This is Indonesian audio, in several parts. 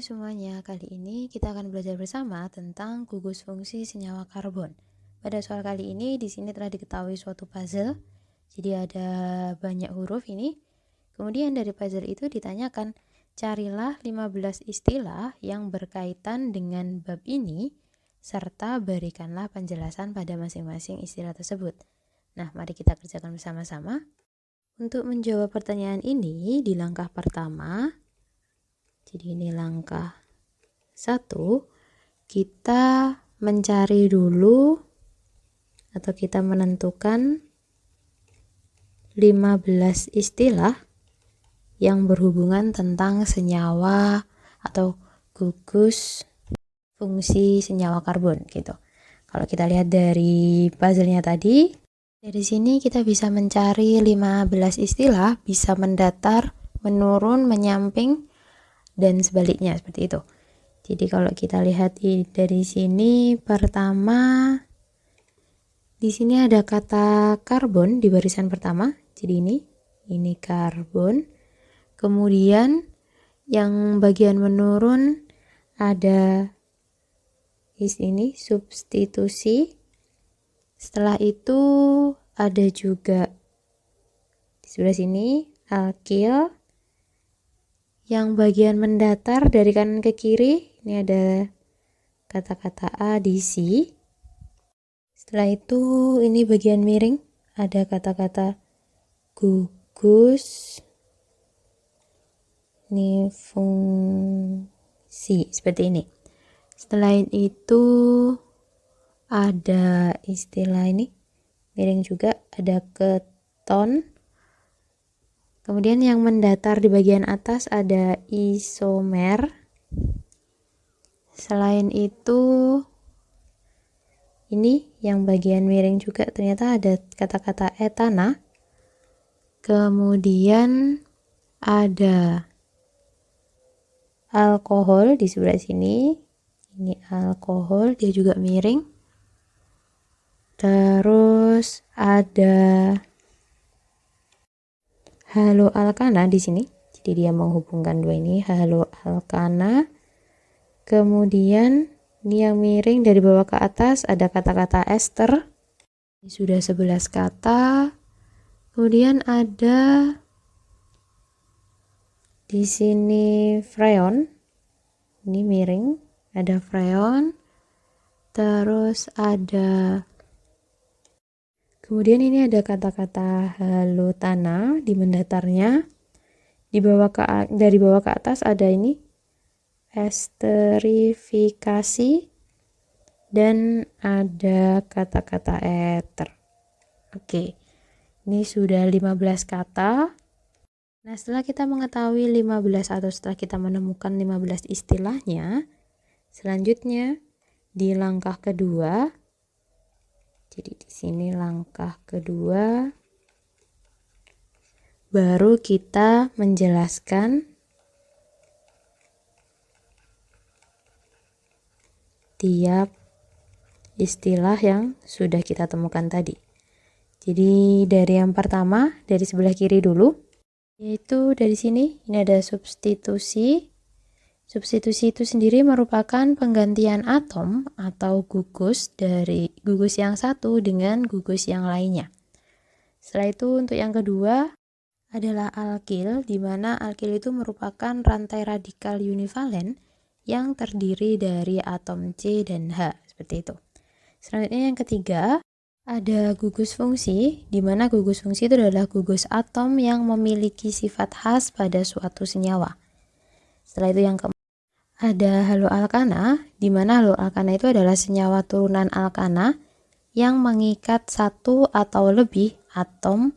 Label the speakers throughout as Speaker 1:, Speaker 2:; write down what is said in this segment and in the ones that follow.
Speaker 1: semuanya, kali ini kita akan belajar bersama tentang gugus fungsi senyawa karbon. Pada soal kali ini di sini telah diketahui suatu puzzle. Jadi ada banyak huruf ini. Kemudian dari puzzle itu ditanyakan, carilah 15 istilah yang berkaitan dengan bab ini serta berikanlah penjelasan pada masing-masing istilah tersebut. Nah, mari kita kerjakan bersama-sama. Untuk menjawab pertanyaan ini di langkah pertama, jadi ini langkah 1, kita mencari dulu atau kita menentukan 15 istilah yang berhubungan tentang senyawa atau gugus fungsi senyawa karbon gitu. Kalau kita lihat dari puzzle-nya tadi, dari sini kita bisa mencari 15 istilah, bisa mendatar, menurun, menyamping, dan sebaliknya seperti itu. Jadi kalau kita lihat dari sini, pertama di sini ada kata karbon di barisan pertama. Jadi ini karbon. Kemudian yang bagian menurun ada di sini substitusi. Setelah itu ada juga di sebelah sini alkil. Yang bagian mendatar dari kanan ke kiri, ini ada kata-kata adisi. Setelah itu ini bagian miring, ada kata-kata gugus. Ini fungsi, seperti ini. Setelah itu ada istilah ini, miring juga, ada keton. Kemudian yang mendatar di bagian atas ada isomer. Selain itu, ini yang bagian miring juga ternyata ada kata-kata etana. Kemudian ada alkohol di sebelah sini. Ini alkohol, dia juga miring. Terus ada halo alkana di sini. Jadi dia menghubungkan dua ini, halo alkana. Kemudian ini yang miring dari bawah ke atas ada kata-kata ester. Ini sudah 11 kata. Kemudian ada di sini freon. Ini miring, ada freon. Terus ada kemudian ini ada kata-kata halotana di mendatarnya. Dari bawah ke atas ada ini esterifikasi dan ada kata-kata ether. Oke. Ini sudah 15 kata. Nah, setelah kita mengetahui 15 atau setelah kita menemukan 15 istilahnya, selanjutnya di langkah kedua, jadi di sini langkah kedua, baru kita menjelaskan tiap istilah yang sudah kita temukan tadi. Jadi dari yang pertama, dari sebelah kiri dulu, yaitu dari sini, ini ada substitusi. Substitusi itu sendiri merupakan penggantian atom atau gugus dari gugus yang satu dengan gugus yang lainnya. Setelah itu untuk yang kedua adalah alkil, di mana alkil itu merupakan rantai radikal univalen yang terdiri dari atom C dan H, seperti itu. Selanjutnya yang ketiga ada gugus fungsi, di mana gugus fungsi itu adalah gugus atom yang memiliki sifat khas pada suatu senyawa. Setelah itu yang keempat ada haloalkana, di mana haloalkana itu adalah senyawa turunan alkana yang mengikat satu atau lebih atom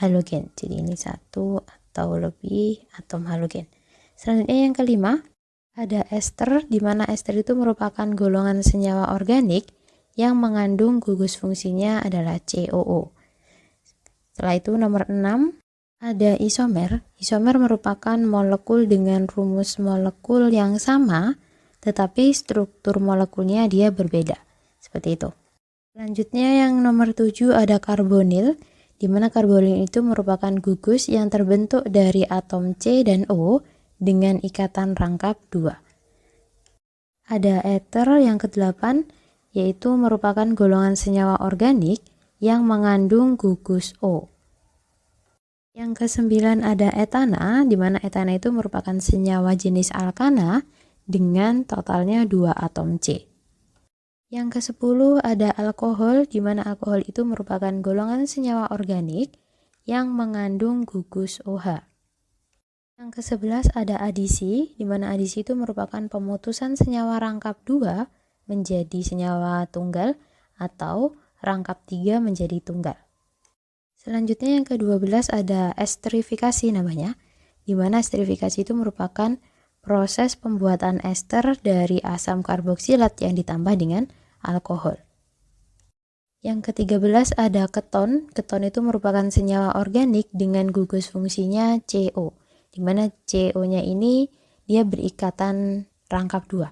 Speaker 1: halogen. Jadi ini satu atau lebih atom halogen. Selanjutnya yang kelima ada ester, di mana ester itu merupakan golongan senyawa organik yang mengandung gugus fungsinya adalah COO. Setelah itu nomor 6 ada isomer. Isomer merupakan molekul dengan rumus molekul yang sama, tetapi struktur molekulnya dia berbeda. Seperti itu. Selanjutnya yang nomor 7 ada karbonil, di mana karbonil itu merupakan gugus yang terbentuk dari atom C dan O dengan ikatan rangkap 2. ada ether yang ke-8, yaitu merupakan golongan senyawa organik yang mengandung gugus O. Yang ke-9 ada etana, di mana etana itu merupakan senyawa jenis alkana dengan totalnya 2 atom C. Yang ke-10 ada alkohol, di mana alkohol itu merupakan golongan senyawa organik yang mengandung gugus OH. Yang ke-11 ada adisi, di mana adisi itu merupakan pemutusan senyawa rangkap 2 menjadi senyawa tunggal atau rangkap 3 menjadi tunggal. Selanjutnya yang ke-12 ada esterifikasi namanya, di mana esterifikasi itu merupakan proses pembuatan ester dari asam karboksilat yang ditambah dengan alkohol. Yang ke-13 ada keton. Keton itu merupakan senyawa organik dengan gugus fungsinya CO, di mana CO-nya ini dia berikatan rangkap 2.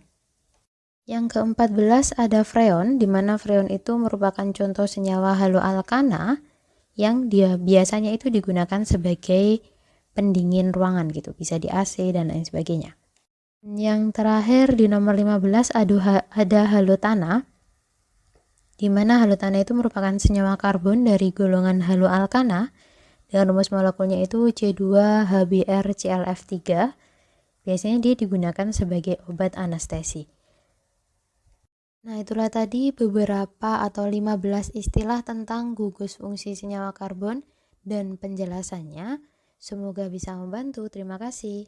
Speaker 1: Yang ke-14 ada freon, di mana freon itu merupakan contoh senyawa haloalkana yang dia biasanya itu digunakan sebagai pendingin ruangan gitu, bisa di AC dan lain sebagainya. Yang terakhir di nomor 15 ada halotana, di mana halotana itu merupakan senyawa karbon dari golongan haloalkana dengan rumus molekulnya itu C2HBrClF3. Biasanya dia digunakan sebagai obat anestesi. Nah, itulah tadi beberapa atau 15 istilah tentang gugus fungsi senyawa karbon dan penjelasannya. Semoga bisa membantu. Terima kasih.